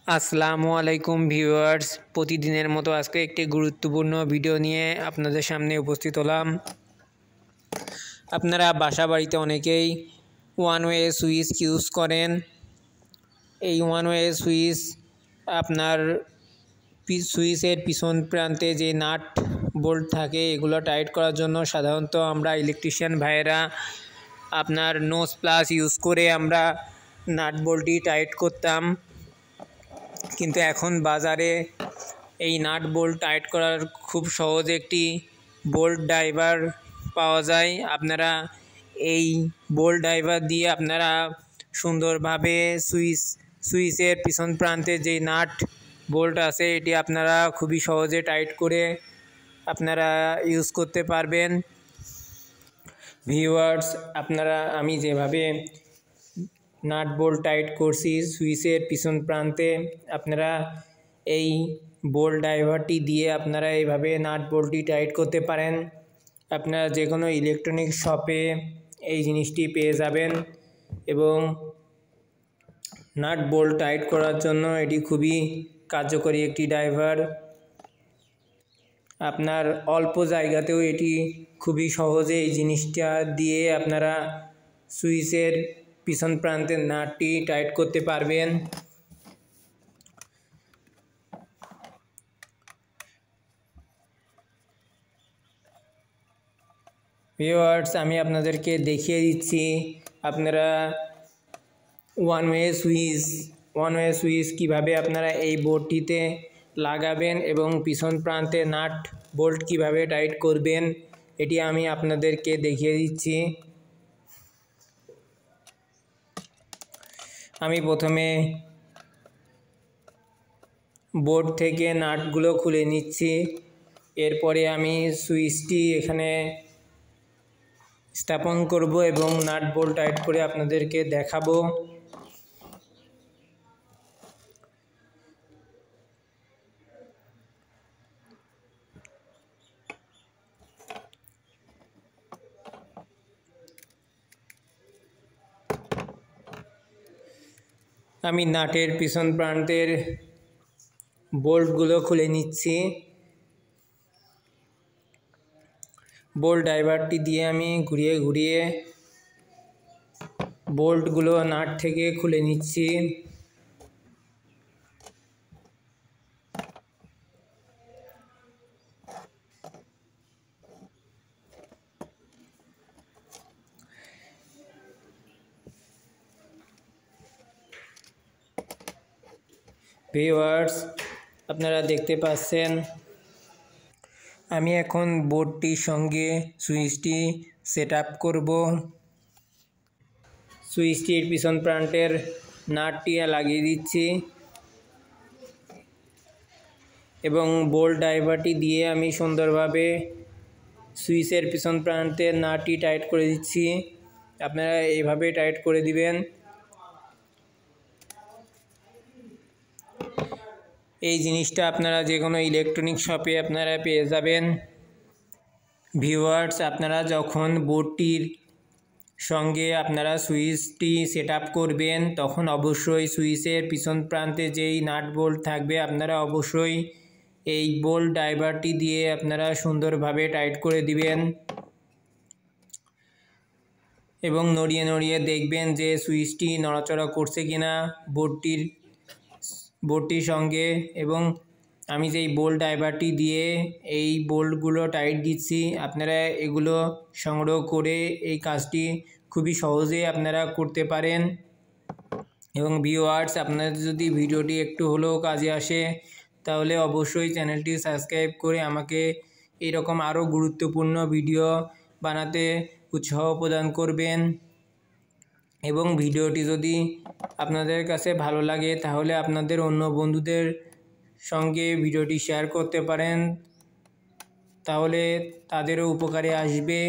আসসালামু আলাইকুম ভিউয়ার্স, প্রতিদিনের মতো আজকে একটি গুরুত্বপূর্ণ ভিডিও নিয়ে আপনাদের সামনে উপস্থিত হলাম। আপনারা বাসা বাড়িতে অনেকেই ওয়ান ওয়ে সুইচ ইউজ করেন। এই ওয়ান ওয়ে সুইচ আপনার সুইচের পিছন প্রান্তে যে নাট বোল্ট থাকে এগুলো টাইট করার জন্য সাধারণত আমরা ইলেকট্রিশিয়ান ভাইয়েরা আপনার নোজ প্লাস ইউজ করে আমরা নাট বোল্টটি টাইট করতাম। কিন্তু এখন বাজারে এই নাট বোল্ট টাইট করার খুব সহজ একটি বোল্ট ড্রাইভার পাওয়া যায়। আপনারা এই বোল্ট ড্রাইভার দিয়ে আপনারা সুন্দরভাবে সুইচের পিছন প্রান্তে যে নাট বোল্ট আছে এটি আপনারা খুবই সহজে টাইট করে আপনারা ইউজ করতে পারবেন। ভিউয়ার্স, আমি যেভাবে নাট বোল্ট টাইট করছি সুইচের পিছন প্রান্তে, আপনারা এই বোল্ট ড্রাইভারটি দিয়ে আপনারা এইভাবে নাট বোল্টটি টাইট করতে পারেন। আপনারা যে কোনো ইলেকট্রনিক শপে এই জিনিসটি পেয়ে যাবেন এবং নাট বোল্ট টাইট করার জন্য এটি খুবই কার্যকরী একটি ড্রাইভার। আপনার অল্প জায়গাতেও এটি খুবই সহজে এই জিনিসটা দিয়ে আপনারা সুইচের পিছন প্রান্তের নাটটি টাইট করতে পারবেন। ভিউয়ার্স, আমি আপনাদেরকে দেখিয়ে দিচ্ছি আপনারা ওয়ান ওয়ে সুইচ কীভাবে আপনারা এই বোর্ডটিতে লাগাবেন এবং পিছন প্রান্তে নাট বোল্ট কিভাবে টাইট করবেন এটি আমি আপনাদেরকে দেখিয়ে দিচ্ছি। আমি প্রথমে বোর্ড থেকে নাটগুলো খুলে নিচ্ছি, এরপরে আমি সুইচটি এখানে স্থাপন করব এবং নাট বোল্ট টাইট করে আপনাদেরকে দেখাবো। আমি নাটের পিছন প্রান্তের বোল্টগুলো খুলে নিচ্ছি। বোল্ট ড্রাইভারটি দিয়ে আমি ঘুরিয়ে ঘুরিয়ে বোল্টগুলো নাট থেকে খুলে নিচ্ছি। ভিউয়ার্স, আপনারা দেখতে পাচ্ছেন আমি এখন বোর্ডটির সঙ্গে সুইচটি সেট আপ করব। সুইচটির পিছন প্রান্তের নাটটি লাগিয়ে দিচ্ছি এবং বোল্ট ড্রাইভারটি দিয়ে আমি সুন্দরভাবে সুইচের পিছন প্রান্তের নাটটি টাইট করে দিচ্ছি। আপনারা এইভাবে টাইট করে দিবেন। এই জিনিসটা আপনারা যে কোনো ইলেকট্রনিক শপে আপনারা পেয়ে যাবেন। ভিউয়ার্স, আপনারা যখন বোর্ডটির সঙ্গে আপনারা সুইচটি সেট আপ করবেন তখন অবশ্যই সুইচের পিছন প্রান্তে যেই নাট বোল্ট থাকবে আপনারা অবশ্যই এই বোল্ট ড্রাইভারটি দিয়ে আপনারা সুন্দরভাবে টাইট করে দিবেন এবং নড়িয়ে নড়িয়ে দেখবেন যে সুইচটি নড়াচড়া করছে কিনা বোর্ডটির সঙ্গে। এবং আমি যেই বোল্ট ড্রাইভারটি দিয়ে এই বোল্টগুলো টাইট দিচ্ছি, আপনারা এগুলো সংগ্রহ করে এই কাজটি খুবই সহজে আপনারা করতে পারেন। এবং ভিউয়ার্স, আপনাদের যদি ভিডিওটি একটু হলেও কাজে আসে তাহলে অবশ্যই চ্যানেলটি সাবস্ক্রাইব করে আমাকে এরকম আরও গুরুত্বপূর্ণ ভিডিও বানাতে উৎসাহ প্রদান করবেন। এবং ভিডিওটি যদি আপনাদের কাছে ভালো লাগে তাহলে আপনাদের অন্য বন্ধুদের সঙ্গে ভিডিওটি শেয়ার করতে পারেন, তাহলে তাদেরও উপকারে আসবে।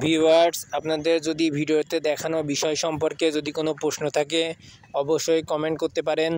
ভিউয়ার্স, আপনাদের যদি ভিডিওতে দেখানো বিষয় সম্পর্কে যদি কোনো প্রশ্ন থাকে অবশ্যই কমেন্ট করতে পারেন।